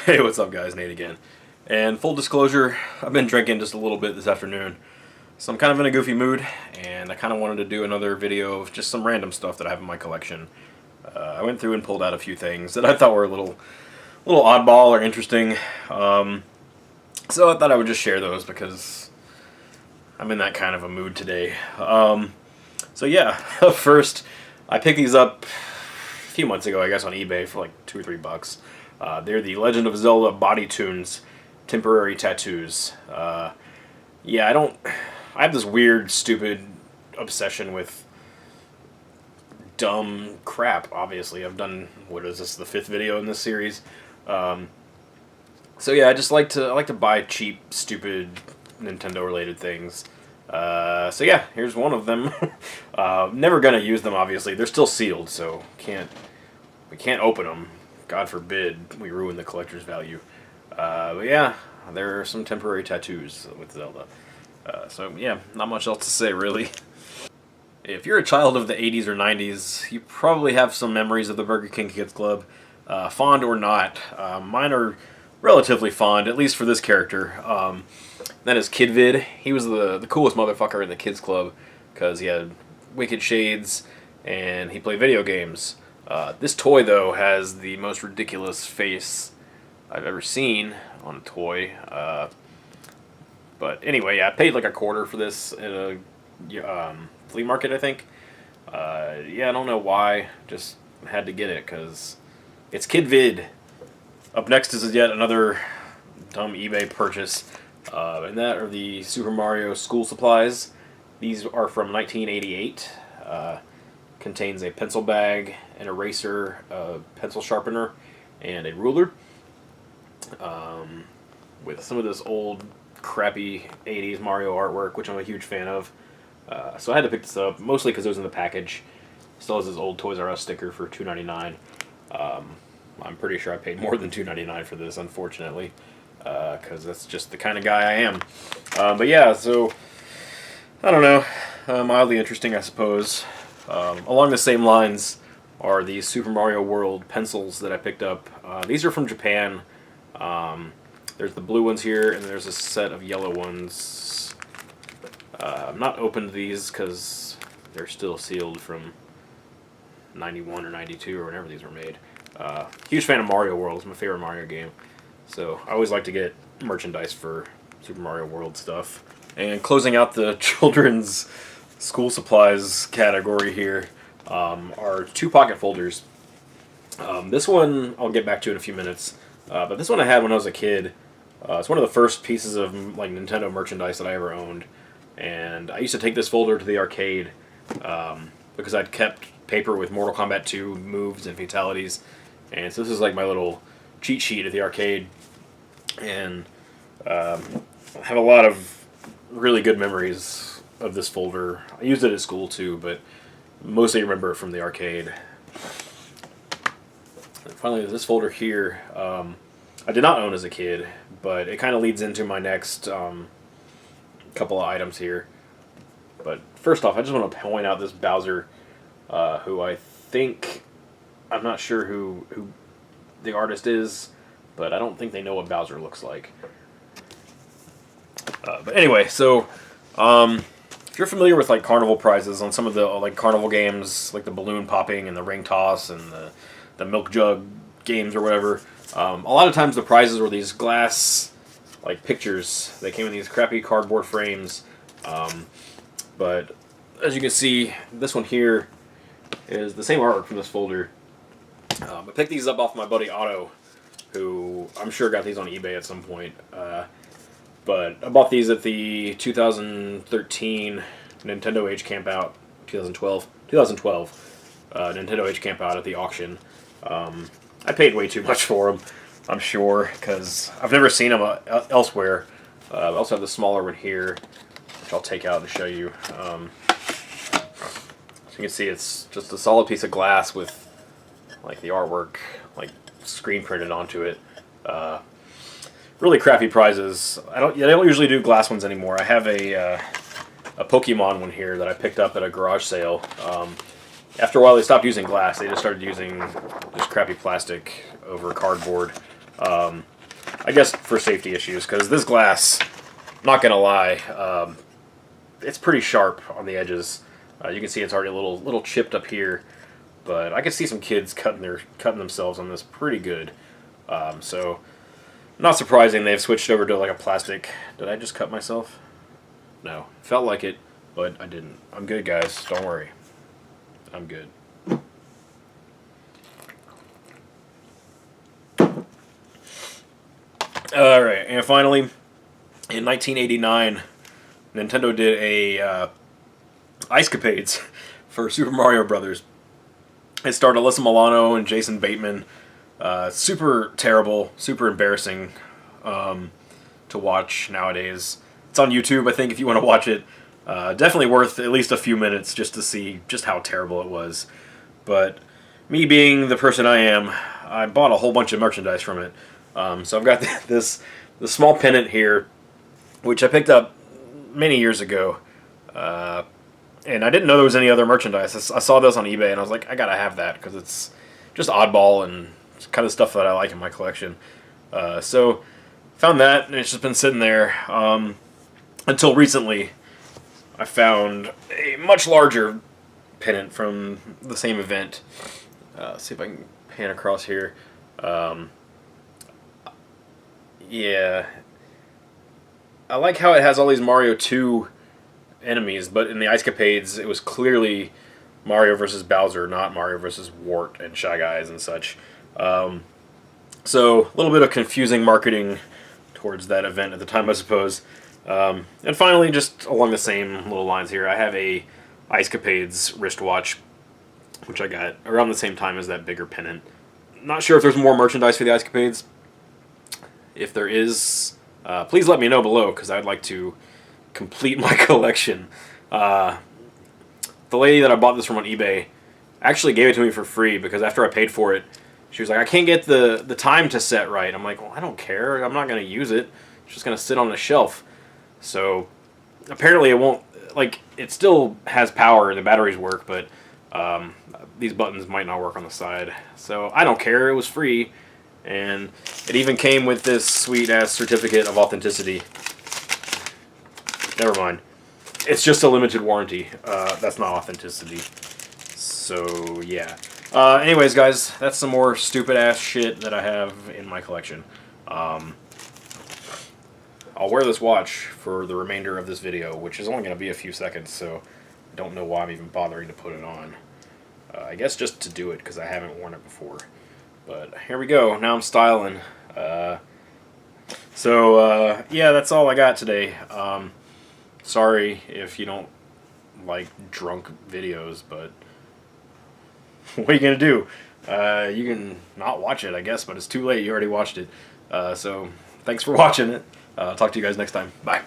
Hey, what's up guys, Nate again. And full disclosure, I've been drinking just a little bit this afternoon. So I'm kind of in a goofy mood, and I kind of wanted to do another video of just some random stuff that I have in my collection. I went through and pulled out a few things that I thought were a little oddball or interesting. So I thought I would just share those because I'm in that kind of a mood today. So yeah, first, I picked these up a few months ago, I guess, on eBay for like $2 or $3. They're the Legend of Zelda Body Tunes temporary tattoos. Yeah, I have this weird, stupid obsession with dumb crap, obviously. I've done, what is this, the 5th video in this series? So yeah, I like to buy cheap, stupid, Nintendo-related things. So yeah, here's one of them. Never gonna use them, obviously. They're still sealed, so we can't open them. God forbid we ruin the collector's value. But yeah, there are some temporary tattoos with Zelda. So yeah, not much else to say, really. If you're a child of the 80s or 90s, you probably have some memories of the Burger King Kids Club, fond or not. Mine are relatively fond, at least for this character. That is Kid Vid. He was the coolest motherfucker in the Kids Club because he had wicked shades and he played video games. This toy, though, has the most ridiculous face I've ever seen on a toy. But anyway, yeah, I paid like $1 for this at a flea market, I think. Yeah, I don't know why. Just had to get it because it's Kid Vid. Up next is yet another dumb eBay purchase. And that are the Super Mario school supplies. These are from 1988. Contains a pencil bag, an eraser, a pencil sharpener, and a ruler. With some of this old, crappy 80s Mario artwork, which I'm a huge fan of. So I had to pick this up, mostly because it was in the package. Still has this old Toys R Us sticker for $2.99. I'm pretty sure I paid more than $2.99 for this, unfortunately. Because that's just the kind of guy I am. But yeah, so, I don't know. Mildly interesting, I suppose. Along the same lines are the Super Mario World pencils that I picked up. These are from Japan. There's the blue ones here, and there's a set of yellow ones. I'm not opened these because they're still sealed from 91 or 92 or whenever these were made. Huge fan of Mario World. It's my favorite Mario game. So I always like to get merchandise for Super Mario World stuff. And closing out the children's school supplies category here are 2 pocket folders. This one I'll get back to in a few minutes, but this one I had when I was a kid. It's one of the first pieces of like Nintendo merchandise that I ever owned, and I used to take this folder to the arcade because I'd kept paper with Mortal Kombat 2 moves and fatalities, and so this is like my little cheat sheet at the arcade, and I have a lot of really good memories of this folder. I used it at school too, but mostly remember it from the arcade. And finally, this folder here, I did not own as a kid, but it kind of leads into my next couple of items here. But first off, I just want to point out this Bowser, who I think, I'm not sure who the artist is, but I don't think they know what Bowser looks like. But anyway, so if you're familiar with like Carnival Prizes on some of the like carnival games, like the balloon popping and the ring toss and the milk jug games or whatever, a lot of times the prizes were these glass like pictures. They came in these crappy cardboard frames, but as you can see, this one here is the same artwork from this folder. I picked these up off my buddy Otto, who I'm sure got these on eBay at some point. But I bought these at the 2013 Nintendo Age Campout, 2012 Nintendo Age Campout at the auction. I paid way too much for them, I'm sure, because I've never seen them elsewhere. I also have the smaller one here, which I'll take out and show you. So you can see it's just a solid piece of glass with like the artwork like screen printed onto it. Really crappy prizes. I don't usually do glass ones anymore. I have a Pokemon one here that I picked up at a garage sale. After a while, they stopped using glass. They just started using just crappy plastic over cardboard. I guess for safety issues, because this glass, not gonna lie, it's pretty sharp on the edges. You can see it's already a little chipped up here, but I can see some kids cutting themselves on this pretty good. So not surprising they've switched over to like a plastic. Did I just cut myself? No, felt like it, but I didn't. I'm good, guys. Don't worry. I'm good. Alright, and finally, in 1989, Nintendo did a Ice Capades for Super Mario Brothers. It starred Alyssa Milano and Jason Bateman. Super terrible, super embarrassing to watch nowadays. It's on YouTube, I think, if you want to watch it. Definitely worth at least a few minutes just to see just how terrible it was. But me being the person I am, I bought a whole bunch of merchandise from it. So I've got this small pennant here, which I picked up many years ago. And I didn't know there was any other merchandise. I saw this on eBay, and I was like, I gotta have that, because it's just oddball and it's kind of stuff that I like in my collection. So found that, and it's just been sitting there until recently. I found a much larger pennant from the same event. See if I can pan across here. Yeah. I like how it has all these Mario 2 enemies, but in the Ice Capades, it was clearly Mario versus Bowser, not Mario versus Wart and Shy Guys and such. So, a little bit of confusing marketing towards that event at the time, I suppose. And finally, just along the same little lines here, I have a Ice Capades wristwatch, which I got around the same time as that bigger pennant. Not sure if there's more merchandise for the Ice Capades. If there is, please let me know below, because I'd like to complete my collection. The lady that I bought this from on eBay actually gave it to me for free, because after I paid for it, she was like, I can't get the time to set right. I'm like, well, I don't care. I'm not going to use it. It's just going to sit on a shelf. So apparently it won't, like, it still has power and the batteries work, but these buttons might not work on the side. So I don't care. It was free. And it even came with this sweet-ass certificate of authenticity. Never mind. It's just a limited warranty. That's not authenticity. So, yeah. Anyways, guys, that's some more stupid-ass shit that I have in my collection. I'll wear this watch for the remainder of this video, which is only going to be a few seconds, so I don't know why I'm even bothering to put it on. I guess just to do it, because I haven't worn it before. But here we go. Now I'm styling. Yeah, that's all I got today. Sorry if you don't like drunk videos, but what are you going to do? You can not watch it, I guess, but it's too late. You already watched it. So thanks for watching it. Talk to you guys next time. Bye.